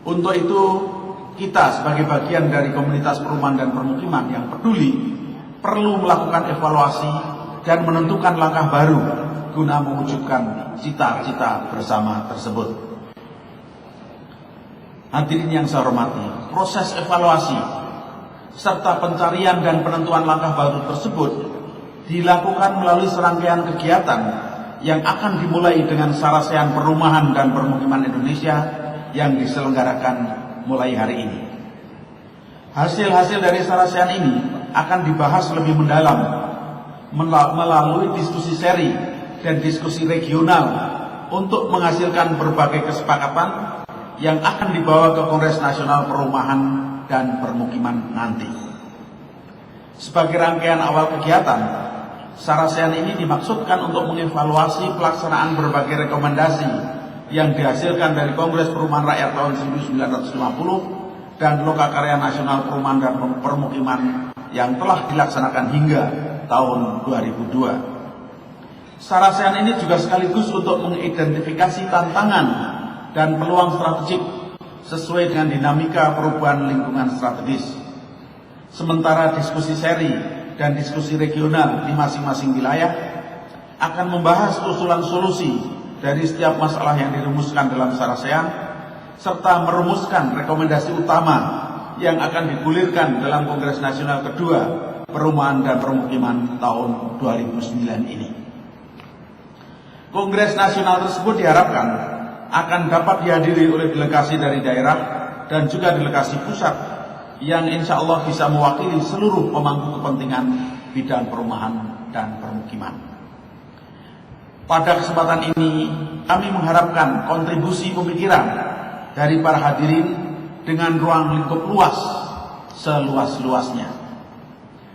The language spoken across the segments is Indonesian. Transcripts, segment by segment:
Untuk itu, kita sebagai bagian dari komunitas perumahan dan permukiman yang peduli perlu melakukan evaluasi dan menentukan langkah baru guna mewujudkan cita-cita bersama tersebut. Hadirin yang saya hormati, proses evaluasi serta pencarian dan penentuan langkah baru tersebut dilakukan melalui serangkaian kegiatan yang akan dimulai dengan Sarasehan Perumahan dan Permukiman Indonesia yang diselenggarakan mulai hari ini. Hasil-hasil dari Sarasehan ini akan dibahas lebih mendalam melalui diskusi seri dan diskusi regional untuk menghasilkan berbagai kesepakatan yang akan dibawa ke Kongres Nasional Perumahan dan Permukiman nanti. Sebagai rangkaian awal kegiatan, Sarasehan ini dimaksudkan untuk mengevaluasi pelaksanaan berbagai rekomendasi yang dihasilkan dari Kongres Perumahan Rakyat tahun 1950 dan Lokakarya Nasional Perumahan dan Permukiman yang telah dilaksanakan hingga tahun 2002. Sarasehan ini juga sekaligus untuk mengidentifikasi tantangan dan peluang strategik sesuai dengan dinamika perubahan lingkungan strategis. Sementara diskusi seri dan diskusi regional di masing-masing wilayah akan membahas usulan solusi dari setiap masalah yang dirumuskan dalam Sarasehan serta merumuskan rekomendasi utama yang akan digulirkan dalam Kongres Nasional kedua Perumahan dan Permukiman tahun 2009 ini. Kongres Nasional tersebut diharapkan akan dapat dihadiri oleh delegasi dari daerah dan juga delegasi pusat yang insya Allah bisa mewakili seluruh pemangku kepentingan bidang perumahan dan permukiman. Pada kesempatan ini, kami mengharapkan kontribusi pemikiran dari para hadirin dengan ruang lingkup luas seluas-luasnya.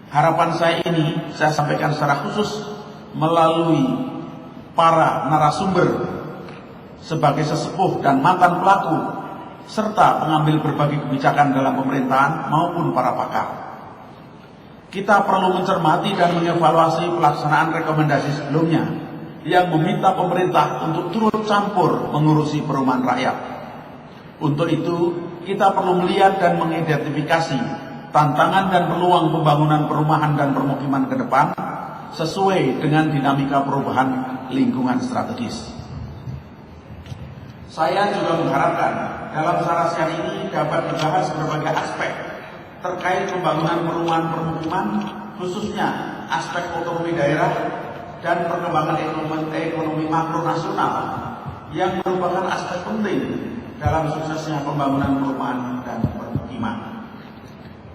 Harapan saya ini saya sampaikan secara khusus melalui para narasumber sebagai sesepuh dan mantan pelaku serta pengambil berbagai kebijakan dalam pemerintahan maupun para pakar. Kita perlu mencermati dan mengevaluasi pelaksanaan rekomendasi sebelumnya yang meminta pemerintah untuk turut campur mengurusi perumahan rakyat. Untuk itu, kita perlu melihat dan mengidentifikasi tantangan dan peluang pembangunan perumahan dan permukiman ke depan sesuai dengan dinamika perubahan lingkungan strategis. Saya juga mengharapkan dalam Sarasehan ini dapat dibahas berbagai aspek terkait pembangunan perumahan permukiman, khususnya aspek otonomi daerah dan perkembangan ekonomi makro nasional yang merupakan aspek penting dalam suksesnya pembangunan perumahan dan permukiman.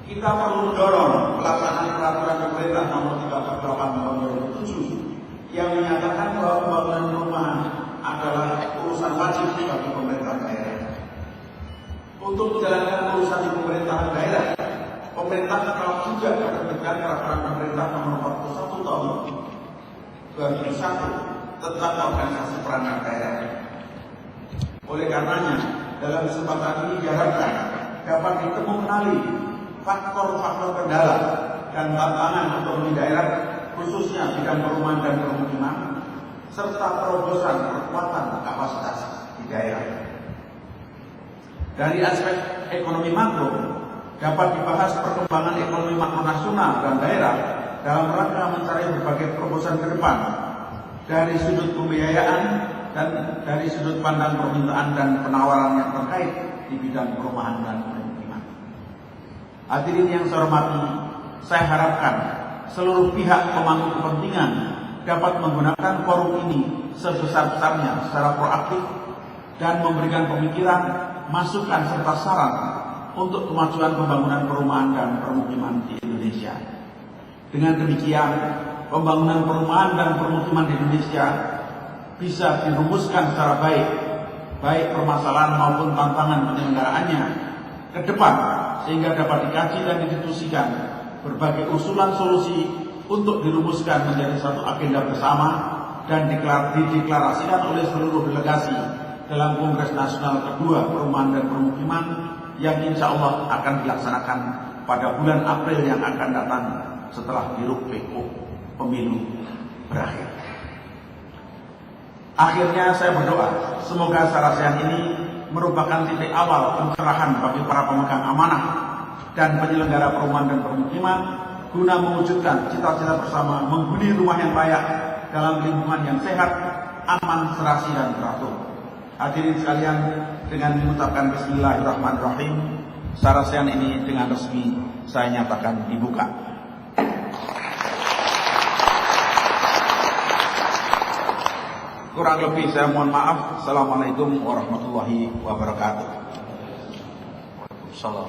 Kita perlu mendorong pelaksanaan peraturan pemerintah nomor 38 tahun 2007 yang menyatakan bahwa pembangunan perumahan adalah urusan wajib bagi pemerintah daerah. Untuk menjalankan urusan di pemerintahan daerah, pemerintah telah juga menerbitkan peraturan pemerintah nomor 41 tahun 2001 tentang organisasi peranan daerah. Oleh karenanya, dalam kesempatan ini diharapkan dapat ditemukan faktor-faktor kendala dan tantangan otonomi daerah, khususnya bidang perumahan dan permukiman, serta terobosan perkuatan kapasitas di daerah. Dari aspek ekonomi makro, dapat dibahas perkembangan ekonomi makro nasional dan daerah dalam rangka mencari berbagai terobosan ke depan dari sudut pembiayaan dan dari sudut pandang permintaan dan penawaran yang terkait di bidang perumahan dan permukiman. Hadirin yang saya hormati, saya harapkan seluruh pihak pemangku kepentingan dapat menggunakan forum ini sebesar-besarnya secara proaktif dan memberikan pemikiran, masukan serta saran untuk kemajuan pembangunan perumahan dan permukiman di Indonesia. Dengan demikian, pembangunan perumahan dan permukiman di Indonesia bisa dirumuskan secara baik permasalahan maupun tantangan penyelenggaraannya ke depan, sehingga dapat dikaji dan didiskusikan berbagai usulan solusi untuk dirumuskan menjadi satu agenda bersama dan dideklarasikan oleh seluruh delegasi dalam Kongres Nasional kedua Perumahan dan Permukiman yang insya Allah akan dilaksanakan pada bulan April yang akan datang setelah hiruk pikuk pemilu berakhir. Akhirnya saya berdoa semoga Sarasehan ini merupakan titik awal pencerahan bagi para pemegang amanah dan penyelenggara perumahan dan permukiman guna mewujudkan cita-cita bersama menghuni rumah yang layak dalam lingkungan yang sehat, aman, serasi, dan teratur. Hadirin sekalian, dengan mengucapkan Bismillahirrahmanirrahim, sarasian ini dengan resmi saya nyatakan dibuka. Kurang lebih saya mohon maaf. Assalamualaikum warahmatullahi wabarakatuh. Waalaikumsalam.